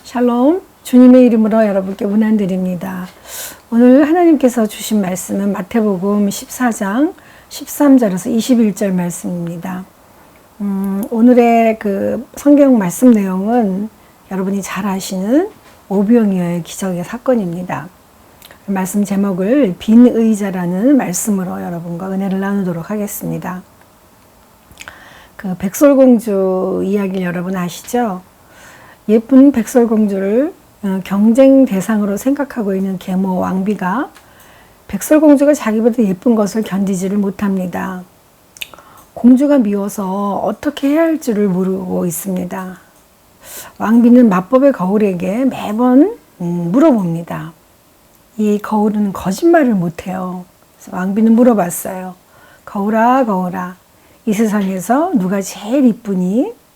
샬롬, 주님의 이름으로 여러분께 문안드립니다. 오늘 하나님께서 주신 말씀은 마태복음 14장 13절에서 21절 말씀입니다. 오늘의 그 성경 말씀 내용은 여러분이 잘 아시는 오병이어의 기적의 사건입니다. 말씀 제목을 빈 의자라는 말씀으로 여러분과 은혜를 나누도록 하겠습니다. 그 백설공주 이야기를 여러분 아시죠? 예쁜 백설공주를 경쟁 대상으로 생각하고 있는 계모 왕비가 백설공주가 자기보다 예쁜 것을 견디지를 못합니다. 공주가 미워서 어떻게 해야 할지를 모르고 있습니다. 왕비는 마법의 거울에게 매번 물어봅니다. 이 거울은 거짓말을 못해요. 그래서 왕비는 물어봤어요. 거울아, 거울아, 이 세상에서 누가 제일 이쁘니?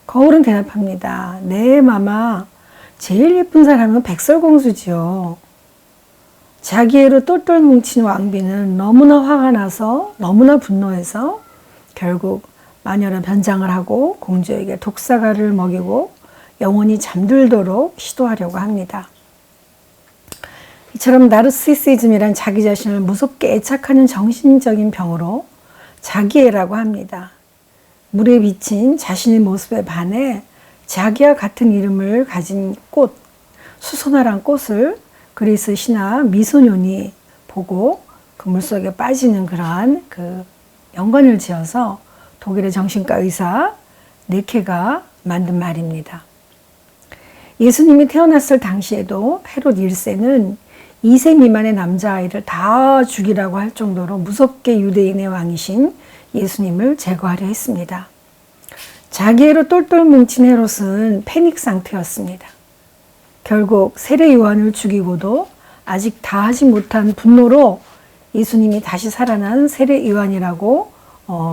거울은 대답합니다. 네, 마마. 제일 예쁜 사람은 백설공주지요. 자기애로 똘똘 뭉친 왕비는 너무나 화가 나서 너무나 분노해서 결국 마녀로 변장을 하고 공주에게 독사과를 먹이고 영원히 잠들도록 시도하려고 합니다. 이처럼 나르시시즘이란 자기 자신을 무섭게 애착하는 정신적인 병으로 자기애라고 합니다. 물에 비친 자신의 모습에 반해 자기와 같은 이름을 가진 꽃, 수선화란 꽃을 그리스 신화 미소년이 보고 그 물속에 빠지는 그러한 그 연관을 지어서 독일의 정신과 의사 네케가 만든 말입니다. 예수님이 태어났을 당시에도 헤롯 1세는 2세 미만의 남자아이를 다 죽이라고 할 정도로 무섭게 유대인의 왕이신 예수님을 제거하려 했습니다. 자기애로 똘똘 뭉친 헤롯은 패닉 상태였습니다. 결국 세례 요한을 죽이고도 아직 다하지 못한 분노로 예수님이 다시 살아난 세례 요한이라고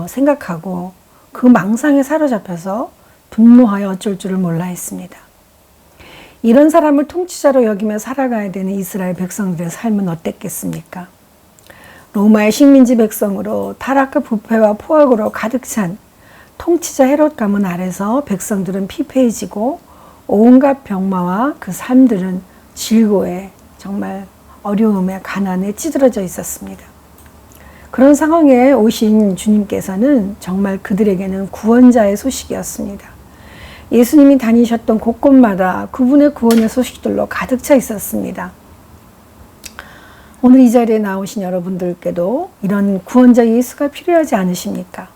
생각하고 그 망상에 사로잡혀서 분노하여 어쩔 줄을 몰라 했습니다. 이런 사람을 통치자로 여기며 살아가야 되는 이스라엘 백성들의 삶은 어땠겠습니까? 로마의 식민지 백성으로 타락과 부패와 포악으로 가득 찬 통치자 헤롯 가문 아래서 백성들은 피폐해지고 온갖 병마와 그 삶들은 질고에 정말 어려움에 가난에 찌들어져 있었습니다. 그런 상황에 오신 주님께서는 정말 그들에게는 구원자의 소식이었습니다. 예수님이 다니셨던 곳곳마다 그분의 구원의 소식들로 가득 차 있었습니다. 오늘 이 자리에 나오신 여러분들께도 이런 구원자 예수가 필요하지 않으십니까?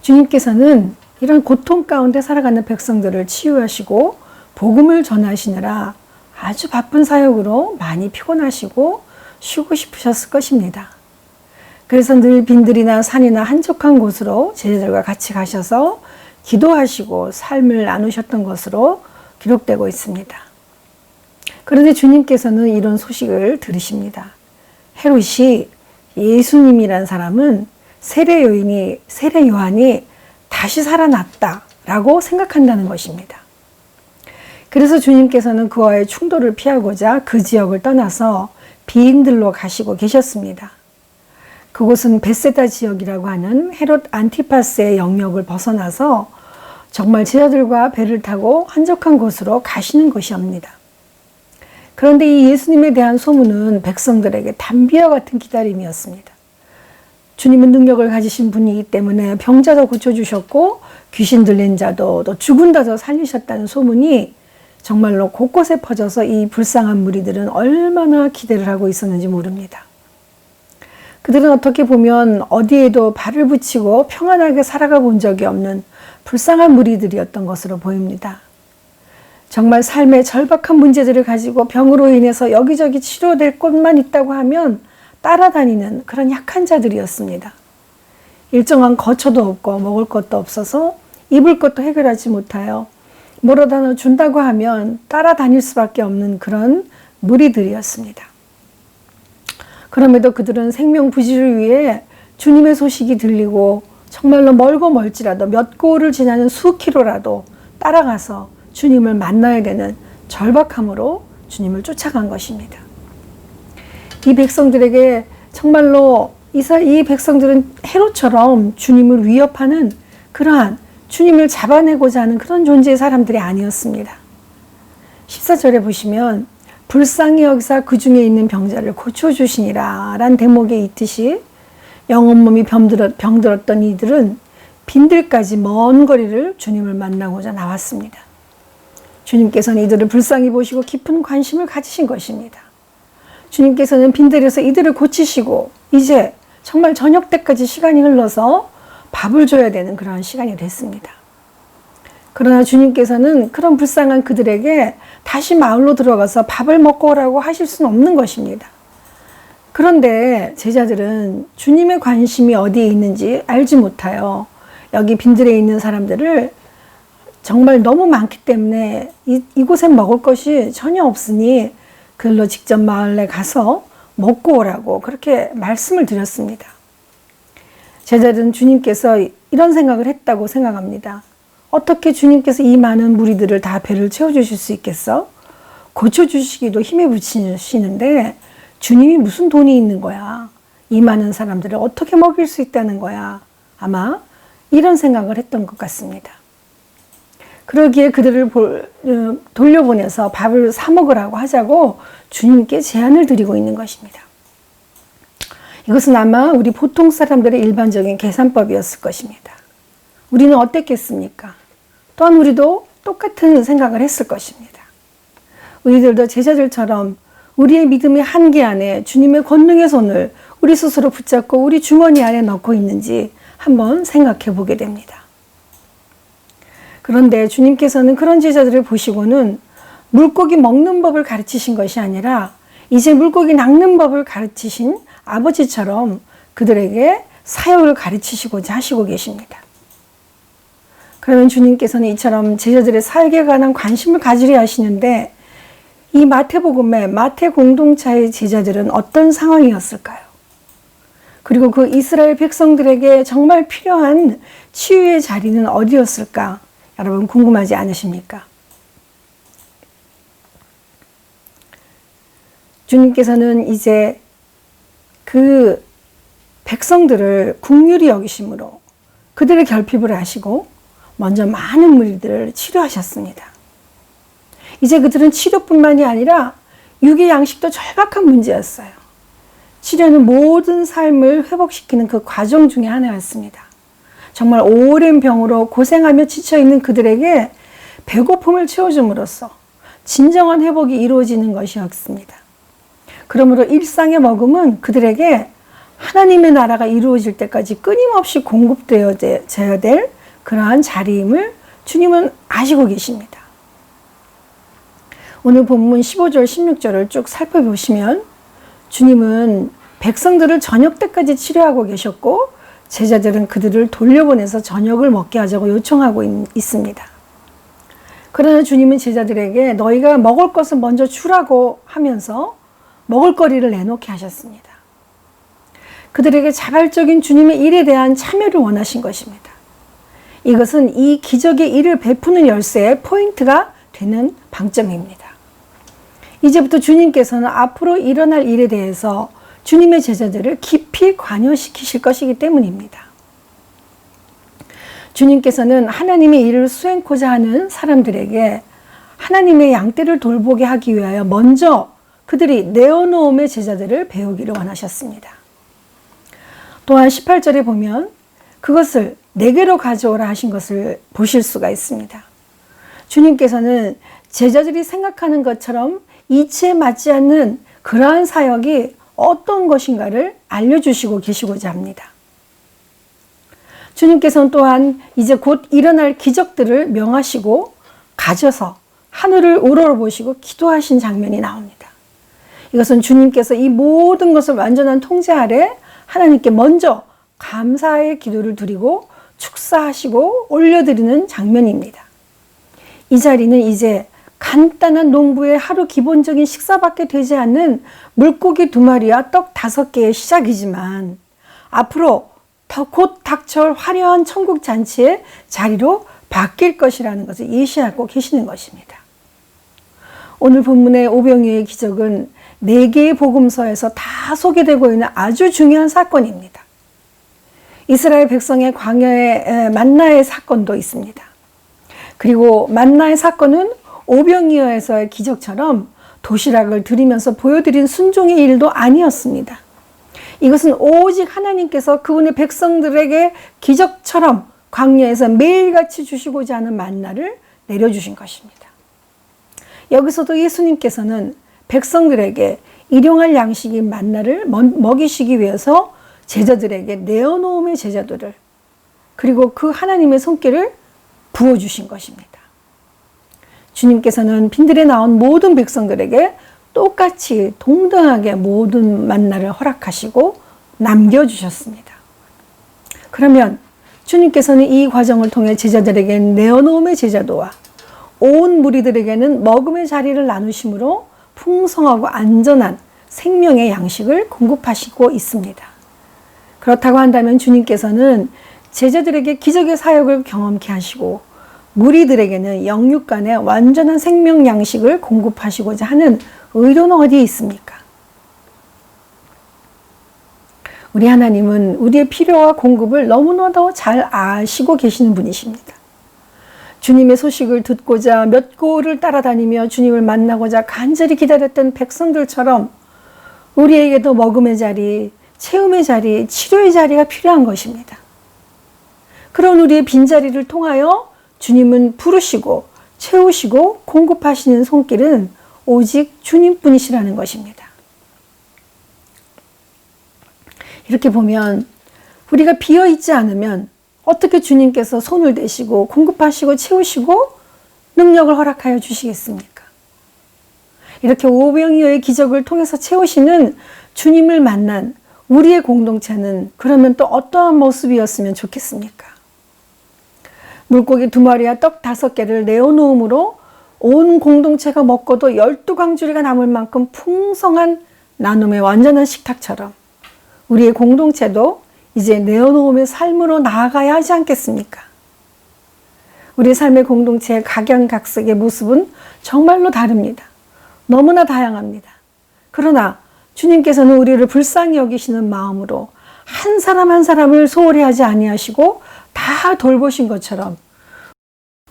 주님께서는 이런 고통 가운데 살아가는 백성들을 치유하시고 복음을 전하시느라 아주 바쁜 사역으로 많이 피곤하시고 쉬고 싶으셨을 것입니다. 그래서 늘 빈들이나 산이나 한적한 곳으로 제자들과 같이 가셔서 기도하시고 삶을 나누셨던 것으로 기록되고 있습니다. 그런데 주님께서는 이런 소식을 들으십니다. 헤롯이 예수님이란 사람은 세례 요한이 다시 살아났다라고 생각한다는 것입니다. 그래서 주님께서는 그와의 충돌을 피하고자 그 지역을 떠나서 비인들로 가시고 계셨습니다. 그곳은 베세다 지역이라고 하는 헤롯 안티파스의 영역을 벗어나서 정말 제자들과 배를 타고 한적한 곳으로 가시는 곳이옵니다. 그런데 이 예수님에 대한 소문은 백성들에게 담비와 같은 기다림이었습니다. 주님은 능력을 가지신 분이기 때문에 병자도 고쳐주셨고 귀신 들린 자도 또 죽은 자도 살리셨다는 소문이 정말로 곳곳에 퍼져서 이 불쌍한 무리들은 얼마나 기대를 하고 있었는지 모릅니다. 그들은 어떻게 보면 어디에도 발을 붙이고 평안하게 살아가 본 적이 없는 불쌍한 무리들이었던 것으로 보입니다. 정말 삶의 절박한 문제들을 가지고 병으로 인해서 여기저기 치료될 곳만 있다고 하면 따라다니는 그런 약한 자들이었습니다. 일정한 거처도 없고 먹을 것도 없어서 입을 것도 해결하지 못하여 뭐라도 준다고 하면 따라다닐 수밖에 없는 그런 무리들이었습니다. 그럼에도 그들은 생명 부지를 위해 주님의 소식이 들리고 정말로 멀고 멀지라도 몇 고을을 지나는 수킬로라도 따라가서 주님을 만나야 되는 절박함으로 주님을 쫓아간 것입니다. 이 백성들에게 정말로 이 백성들은 헤롯처럼 주님을 위협하는 그러한 주님을 잡아내고자 하는 그런 존재의 사람들이 아니었습니다. 14절에 보시면 불쌍히 여기사 그 중에 있는 병자를 고쳐주시니라 라는 대목에 있듯이 영혼 몸이 병들었던 이들은 빈들까지 먼 거리를 주님을 만나고자 나왔습니다. 주님께서는 이들을 불쌍히 보시고 깊은 관심을 가지신 것입니다. 주님께서는 빈들에서 이들을 고치시고 이제 정말 저녁 때까지 시간이 흘러서 밥을 줘야 되는 그런 시간이 됐습니다. 그러나 주님께서는 그런 불쌍한 그들에게 다시 마을로 들어가서 밥을 먹고 오라고 하실 수는 없는 것입니다. 그런데 제자들은 주님의 관심이 어디에 있는지 알지 못하여 여기 빈들에 있는 사람들을 정말 너무 많기 때문에 이곳에 먹을 것이 전혀 없으니 그들로 직접 마을에 가서 먹고 오라고 그렇게 말씀을 드렸습니다. 제자들은 주님께서 이런 생각을 했다고 생각합니다. 어떻게 주님께서 이 많은 무리들을 다 배를 채워주실 수 있겠어? 고쳐주시기도 힘에 부치시는데 주님이 무슨 돈이 있는 거야? 이 많은 사람들을 어떻게 먹일 수 있다는 거야? 아마 이런 생각을 했던 것 같습니다. 그러기에 그들을 돌려보내서 밥을 사 먹으라고 하자고 주님께 제안을 드리고 있는 것입니다. 이것은 아마 우리 보통 사람들의 일반적인 계산법이었을 것입니다. 우리는 어땠겠습니까? 또한 우리도 똑같은 생각을 했을 것입니다. 우리들도 제자들처럼 우리의 믿음의 한계 안에 주님의 권능의 손을 우리 스스로 붙잡고 우리 주머니 안에 넣고 있는지 한번 생각해 보게 됩니다. 그런데 주님께서는 그런 제자들을 보시고는 물고기 먹는 법을 가르치신 것이 아니라 이제 물고기 낚는 법을 가르치신 아버지처럼 그들에게 사역을 가르치시고자 하시고 계십니다. 그러면 주님께서는 이처럼 제자들의 사역에 관한 관심을 가지려 하시는데 이 마태복음의 마태 공동체의 제자들은 어떤 상황이었을까요? 그리고 그 이스라엘 백성들에게 정말 필요한 치유의 자리는 어디였을까? 여러분 궁금하지 않으십니까? 주님께서는 이제 그 백성들을 긍휼히 여기심으로 그들의 결핍을 하시고 먼저 많은 무리들을 치료하셨습니다. 이제 그들은 치료뿐만이 아니라 육의 양식도 절박한 문제였어요. 치료는 모든 삶을 회복시키는 그 과정 중에 하나였습니다. 정말 오랜 병으로 고생하며 지쳐있는 그들에게 배고픔을 채워줌으로써 진정한 회복이 이루어지는 것이었습니다. 그러므로 일상의 먹음은 그들에게 하나님의 나라가 이루어질 때까지 끊임없이 공급되어져야 될 그러한 자리임을 주님은 아시고 계십니다. 오늘 본문 15절 16절을 쭉 살펴보시면 주님은 백성들을 저녁 때까지 치료하고 계셨고 제자들은 그들을 돌려보내서 저녁을 먹게 하자고 요청하고 있습니다. 그러나 주님은 제자들에게 너희가 먹을 것을 먼저 주라고 하면서 먹을거리를 내놓게 하셨습니다. 그들에게 자발적인 주님의 일에 대한 참여를 원하신 것입니다. 이것은 이 기적의 일을 베푸는 열쇠의 포인트가 되는 방점입니다. 이제부터 주님께서는 앞으로 일어날 일에 대해서 주님의 제자들을 깊이 관여시키실 것이기 때문입니다. 주님께서는 하나님의 일을 수행코자 하는 사람들에게 하나님의 양떼를 돌보게 하기 위하여 먼저 그들이 네오노음의 제자들을 배우기를 원하셨습니다. 또한 18절에 보면 그것을 내게로 가져오라 하신 것을 보실 수가 있습니다. 주님께서는 제자들이 생각하는 것처럼 이치에 맞지 않는 그러한 사역이 어떤 것인가를 알려주시고 계시고자 합니다. 주님께서는 또한 이제 곧 일어날 기적들을 명하시고 가져서 하늘을 우러러보시고 기도하신 장면이 나옵니다. 이것은 주님께서 이 모든 것을 완전한 통제 아래 하나님께 먼저 감사의 기도를 드리고 축사하시고 올려드리는 장면입니다. 이 자리는 이제 간단한 농부의 하루 기본적인 식사밖에 되지 않는 물고기 2마리와 떡 5개의 시작이지만 앞으로 더 곧 닥쳐올 화려한 천국 잔치의 자리로 바뀔 것이라는 것을 예시하고 계시는 것입니다. 오늘 본문의 오병이어의 기적은 4개의 복음서에서 다 소개되고 있는 아주 중요한 사건입니다. 이스라엘 백성의 광야의 만나의 사건도 있습니다. 그리고 만나의 사건은 오병이어에서의 기적처럼 도시락을 드리면서 보여드린 순종의 일도 아니었습니다. 이것은 오직 하나님께서 그분의 백성들에게 기적처럼 광야에서 매일같이 주시고자 하는 만나를 내려주신 것입니다. 여기서도 예수님께서는 백성들에게 일용할 양식인 만나를 먹이시기 위해서 제자들에게 내어놓음의 제자들을, 그리고 그 하나님의 손길을 부어주신 것입니다. 주님께서는 빈들에 나온 모든 백성들에게 똑같이 동등하게 모든 만나를 허락하시고 남겨주셨습니다. 그러면 주님께서는 이 과정을 통해 제자들에게 내어놓음의 제자도와 온 무리들에게는 먹음의 자리를 나누심으로 풍성하고 안전한 생명의 양식을 공급하시고 있습니다. 그렇다고 한다면 주님께서는 제자들에게 기적의 사역을 경험케 하시고 무리들에게는 영육 간의 완전한 생명 양식을 공급하시고자 하는 의도는 어디에 있습니까? 우리 하나님은 우리의 필요와 공급을 너무나도 잘 아시고 계시는 분이십니다. 주님의 소식을 듣고자 몇 고을을 따라다니며 주님을 만나고자 간절히 기다렸던 백성들처럼 우리에게도 먹음의 자리, 체험의 자리, 치료의 자리가 필요한 것입니다. 그런 우리의 빈자리를 통하여 주님은 부르시고 채우시고 공급하시는 손길은 오직 주님뿐이시라는 것입니다. 이렇게 보면 우리가 비어있지 않으면 어떻게 주님께서 손을 대시고 공급하시고 채우시고 능력을 허락하여 주시겠습니까? 이렇게 오병이어의 기적을 통해서 채우시는 주님을 만난 우리의 공동체는 그러면 또 어떠한 모습이었으면 좋겠습니까? 물고기 2마리와 떡 5개를 내어놓음으로 온 공동체가 먹고도 12광주리가 남을 만큼 풍성한 나눔의 완전한 식탁처럼 우리의 공동체도 이제 내어놓음의 삶으로 나아가야 하지 않겠습니까? 우리 삶의 공동체의 각양각색의 모습은 정말로 다릅니다. 너무나 다양합니다. 그러나 주님께서는 우리를 불쌍히 여기시는 마음으로 한 사람 한 사람을 소홀히 하지 아니하시고 다 돌보신 것처럼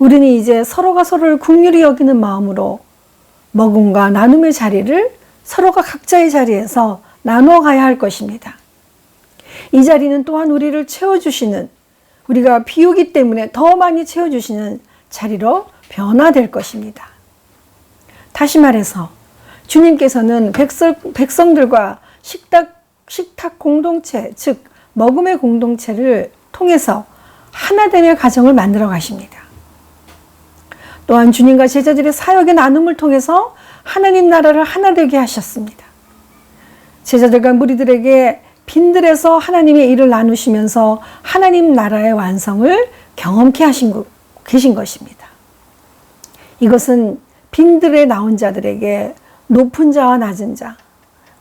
우리는 이제 서로가 서로를 긍휼히 여기는 마음으로 먹음과 나눔의 자리를 서로가 각자의 자리에서 나누어 가야 할 것입니다. 이 자리는 또한 우리를 채워주시는, 우리가 비우기 때문에 더 많이 채워주시는 자리로 변화될 것입니다. 다시 말해서 주님께서는 백성들과 식탁 공동체, 즉 먹음의 공동체를 통해서 하나됨의 가정을 만들어 가십니다. 또한 주님과 제자들의 사역의 나눔을 통해서 하나님 나라를 하나 되게 하셨습니다. 제자들과 무리들에게 빈들에서 하나님의 일을 나누시면서 하나님 나라의 완성을 경험케 계신 것입니다. 이것은 빈들에 나온 자들에게 높은 자와 낮은 자,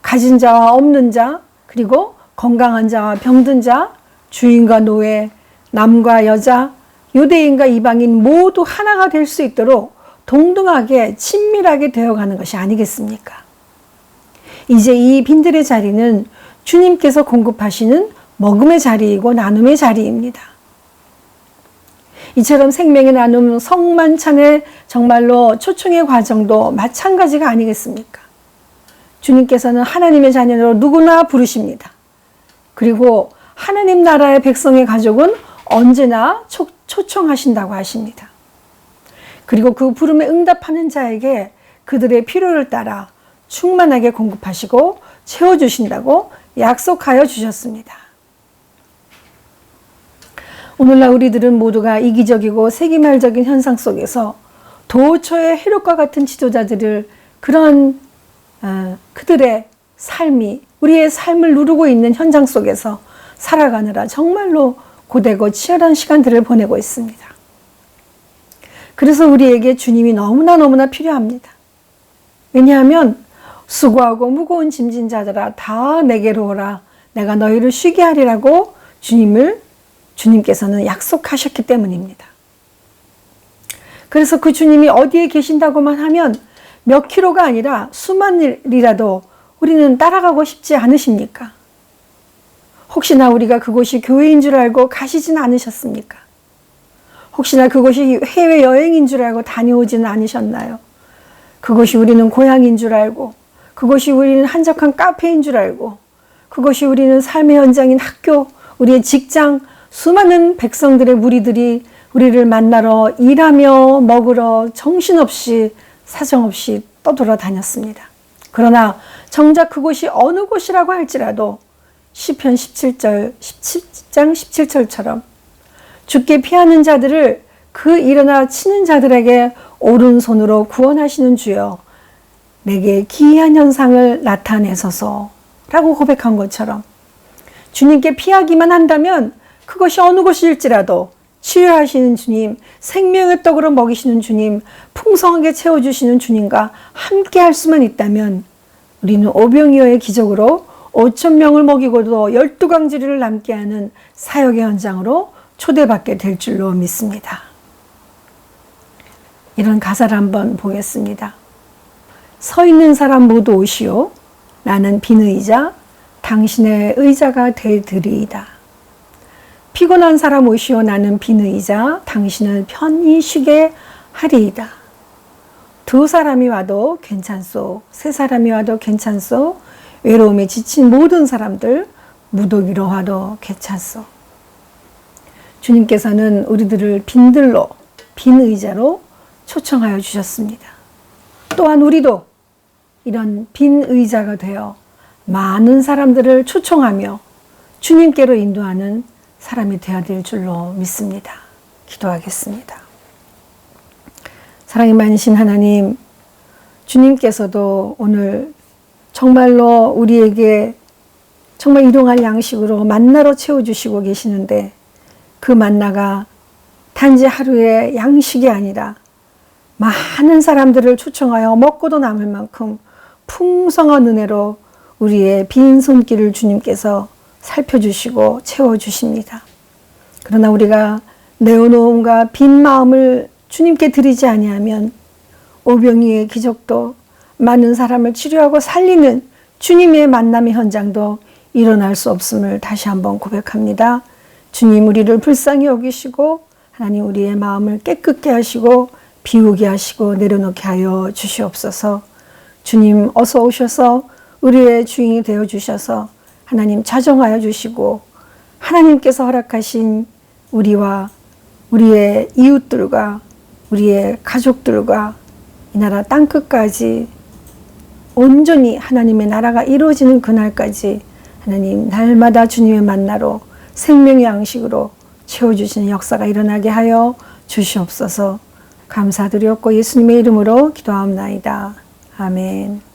가진 자와 없는 자, 그리고 건강한 자와 병든 자, 주인과 노예, 남과 여자, 유대인과 이방인 모두 하나가 될 수 있도록 동등하게 친밀하게 되어가는 것이 아니겠습니까? 이제 이 빈들의 자리는 주님께서 공급하시는 먹음의 자리이고 나눔의 자리입니다. 이처럼 생명의 나눔, 성만찬의 정말로 초청의 과정도 마찬가지가 아니겠습니까? 주님께서는 하나님의 자녀로 누구나 부르십니다. 그리고 하나님 나라의 백성의 가족은 언제나 초청하신다고 하십니다. 그리고 그 부름에 응답하는 자에게 그들의 필요를 따라 충만하게 공급하시고 채워주신다고 약속하여 주셨습니다. 오늘날 우리들은 모두가 이기적이고 세기말적인 현상 속에서 도처의 해롭과 같은 지도자들을 그들의 삶이 우리의 삶을 누르고 있는 현장 속에서 살아가느라 정말로 고되고 치열한 시간들을 보내고 있습니다. 그래서 우리에게 주님이 너무나 필요합니다. 왜냐하면 수고하고 무거운 짐진 자들아 다 내게로 오라 내가 너희를 쉬게 하리라고 주님께서는 약속하셨기 때문입니다. 그래서 그 주님이 어디에 계신다고만 하면 몇 킬로가 아니라 수만 일이라도 우리는 따라가고 싶지 않으십니까? 혹시나 우리가 그곳이 교회인 줄 알고 가시진 않으셨습니까? 혹시나 그곳이 해외여행인 줄 알고 다녀오지는 않으셨나요? 그곳이 우리는 고향인 줄 알고, 그곳이 우리는 한적한 카페인 줄 알고, 그것이 우리는 삶의 현장인 학교, 우리의 직장, 수많은 백성들의 무리들이 우리를 만나러 일하며 먹으러 정신없이 사정없이 떠돌아다녔습니다. 그러나 정작 그곳이 어느 곳이라고 할지라도 시편 17장 17절처럼 죽게 피하는 자들을 그 일어나 치는 자들에게 오른손으로 구원하시는 주여 내게 기이한 현상을 나타내소서 라고 고백한 것처럼 주님께 피하기만 한다면 그것이 어느 곳일지라도 치유하시는 주님, 생명의 떡으로 먹이시는 주님, 풍성하게 채워주시는 주님과 함께 할 수만 있다면 우리는 오병이어의 기적으로 5,000명을 먹이고도 12광주리를 남게 하는 사역의 현장으로 초대받게 될 줄로 믿습니다. 이런 가사를 한번 보겠습니다. 서 있는 사람 모두 오시오. 나는 빈 의자, 당신의 의자가 되리이다. 피곤한 사람 오시오. 나는 빈 의자, 당신을 편히 쉬게 하리이다. 2사람이 와도 괜찮소. 3사람이 와도 괜찮소. 외로움에 지친 모든 사람들 무더기로 와도 괜찮소. 주님께서는 우리들을 빈들로, 빈 의자로 초청하여 주셨습니다. 또한 우리도 이런 빈 의자가 되어 많은 사람들을 초청하며 주님께로 인도하는 사람이 되어야 될 줄로 믿습니다. 기도하겠습니다. 사랑이 많으신 하나님, 주님께서도 오늘 정말로 우리에게 정말 일용할 양식으로 만나로 채워주시고 계시는데 그 만나가 단지 하루의 양식이 아니라 많은 사람들을 초청하여 먹고도 남을 만큼 풍성한 은혜로 우리의 빈 손길을 주님께서 살펴주시고 채워주십니다. 그러나 우리가 내어놓음과 빈 마음을 주님께 드리지 아니하면 오병이의 기적도 많은 사람을 치료하고 살리는 주님의 만남의 현장도 일어날 수 없음을 다시 한번 고백합니다. 주님 우리를 불쌍히 여기시고 하나님 우리의 마음을 깨끗게 하시고 비우게 하시고 내려놓게 하여 주시옵소서. 주님 어서 오셔서 우리의 주인이 되어 주셔서 하나님 자정하여 주시고 하나님께서 허락하신 우리와 우리의 이웃들과 우리의 가족들과 이 나라 땅끝까지 온전히 하나님의 나라가 이루어지는 그날까지 하나님 날마다 주님의 만나로 생명의 양식으로 채워주시는 역사가 일어나게 하여 주시옵소서. 감사드렸고 예수님의 이름으로 기도하옵나이다. 아멘.